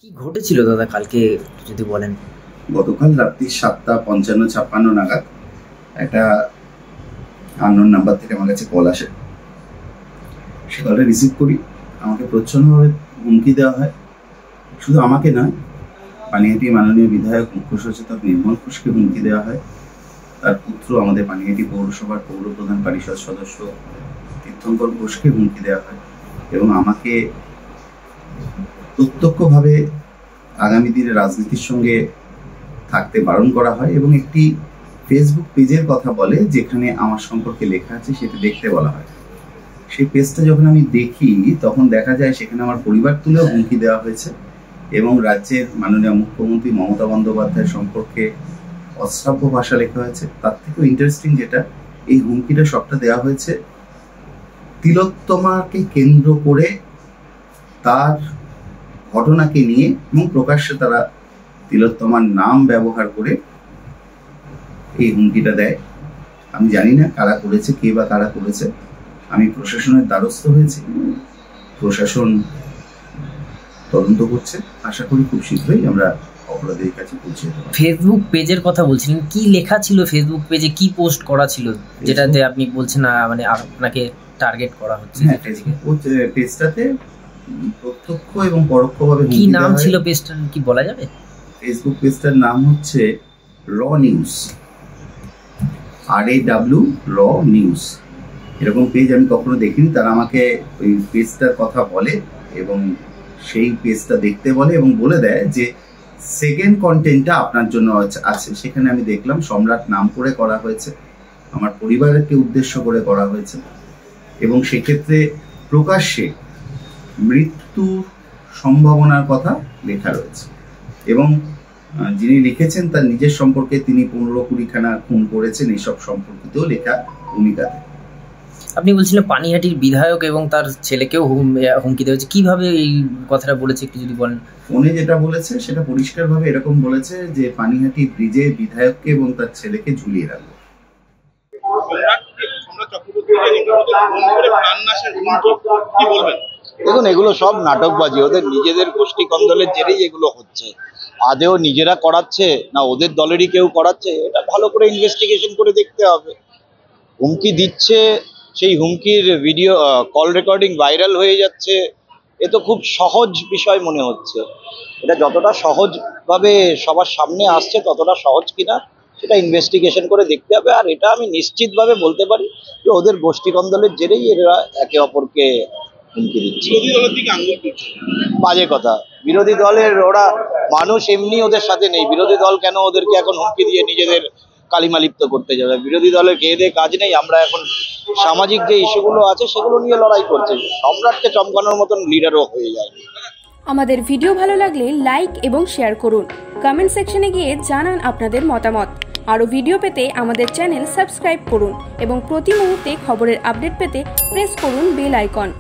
কি ঘটেছিল দাদা কালকে যদি বলেন? গতকাল রাত্রি 7:55-56 নাগাদ একটা আননোন নাম্বার থেকে আমার কাছে কল আসে। সে কলটা রিসিভ করি। আমাকে প্রচ্ছন্নভাবে হুমকি দেওয়া হয়। শুধু আমাকে নয়, পানিহাটি মাননীয় বিধায়ক মুখ্য সচেতক নির্মল ঘোষকে হুমকি দেওয়া হয়। তার পুত্র আমাদের পানিহাটি পৌরসভার পৌরপ্রধান পরিষদ সদস্য তীর্থঙ্কর ঘোষকে হুমকি দেওয়া হয় এবং আমাকে প্রত্যক্ষভাবে আগামী দিনে রাজনীতির সঙ্গে থাকতে বারণ করা হয় এবং একটি ফেসবুক পেজের কথা বলে যেখানে আমার সম্পর্কে লেখা আছে সেটা দেখতে বলা হয়। সেই পেজটা যখন আমি দেখি তখন দেখা যায় সেখানে আমার পরিবার তুলেও হুমকি দেওয়া হয়েছে এবং রাজ্যের মাননীয় মুখ্যমন্ত্রী মমতা বন্দ্যোপাধ্যায় সম্পর্কে অশ্রাব্য ভাষা লেখা হয়েছে। তার থেকেও ইন্টারেস্টিং যেটা, এই হুমকিটা সবটা দেওয়া হয়েছে তিলোত্তমাকে কেন্দ্র করে, তার ঘটনাকে নিয়ে, এবং প্রকাশ্যে তারা তিলোত্তমার নাম ব্যবহার করে এই হুমকিটা দেয়। আমি জানি না কারা করেছে, কে বা কারা করেছে। আমি প্রশাসনের দ্বারস্থ হয়েছি, প্রশাসন তদন্ত করছে। আশা করি খুব শীঘ্রই আমরা অপরাধীর কাছে পৌঁছে দেব। ফেসবুক পেজের কথা বলছিলেন, কি লেখা ছিল ফেসবুক পেজে, কি পোস্ট করা ছিল যেটাতে আপনি বলছেন না মানে আপনাকে টার্গেট করা হচ্ছে? হ্যাঁ, ফেসবুক পেজটাতে প্রত্যক্ষ এবং পরোক্ষভাবে কি নাম ছিল পেজটার, কি বলা যাবে? ফেসবুক পেজটার নাম হচ্ছে র নিউজ, RAW র নিউজ। এরকম পেজ আমি কখনো দেখিনি। তারা আমাকে ওই পেজটার কথা বলে এবং সেই পেজটা দেখতে বলে এবং বলে দেয় যে সেকেন্ড কন্টেন্টটা আপনার জন্য আছে। সেখানে আমি দেখলাম সম্রাট নাম করে করা হয়েছে, আমার পরিবারকে উদ্দেশ্য করে করা হয়েছে এবং সেক্ষেত্রে প্রকাশ্যে মৃত্যুর সম্ভাবনার কথা লেখা রয়েছে এবং যিনি লিখেছেন তার নিজের সম্পর্কে তিনি 15-20খানা খুন করেছেন, এইসব সম্পর্কিতও লেখা ভূমিকাতে। আপনি বলছিলেন পানিহাটির বিধায়ক এবং তার ছেলেকেও হুমকি দেওয়া হয়েছে, কিভাবে এই কথাটা বলেছে একটু যদি বলেন? ফোনে যেটা বলেছে সেটা পরিষ্কারভাবে এরকম বলেছে যে পানিহাটি ব্রিজে বিধায়ককে এবং তার ছেলেকে ঝুলিয়ে রাখবে। দেখুন, এগুলো সব নাটকবাজি, ওদের নিজেদের গোষ্ঠী কন্দলের জেরেই এগুলো হচ্ছে। আদেও নিজেরা করাচ্ছে না ওদের দলেরই কেউ করাচ্ছে, এটা ভালো করে ইনভেস্টিগেশন করে দেখতে হবে। হুমকি দিচ্ছে, সেই হুমকির ভিডিও কল রেকর্ডিং ভাইরাল হয়ে যাচ্ছে, এ তো খুব সহজ বিষয় মনে হচ্ছে। এটা যতটা সহজভাবে সবার সামনে আসছে ততটা সহজ কিনা সেটা ইনভেস্টিগেশন করে দেখতে হবে। আর এটা আমি নিশ্চিতভাবে বলতে পারি যে ওদের গোষ্ঠী কন্দলের জেরেই এরা একে অপরকে হুমকি দিচ্ছে। বাজে কথা। বিরোধী দলের ওরা মানুষ এমনি ওদের সাথে নেই, বিরোধী দল কেন ওদেরকে এখন হুমকি দিয়ে নিজেদের কালিমালিপ্ত করতে যাবে? বিরোধী দলের খেয়ে দিয়ে কাজ নেই। আমরা এখন সামাজিক যে ইস্যুগুলো আছে সেগুলো নিয়ে লড়াই করছি। সম্রাটকে চমকানোর মতন লিডারও হয়ে যায়। আমাদের ভিডিও ভালো লাগলে লাইক এবং শেয়ার করুন। কমেন্ট সেকশনে গিয়ে জানান আপনাদের মতামত। আরও ভিডিও পেতে আমাদের চ্যানেল সাবস্ক্রাইব করুন এবং প্রতি মুহূর্তে খবরের আপডেট পেতে প্রেস করুন বেল আইকন।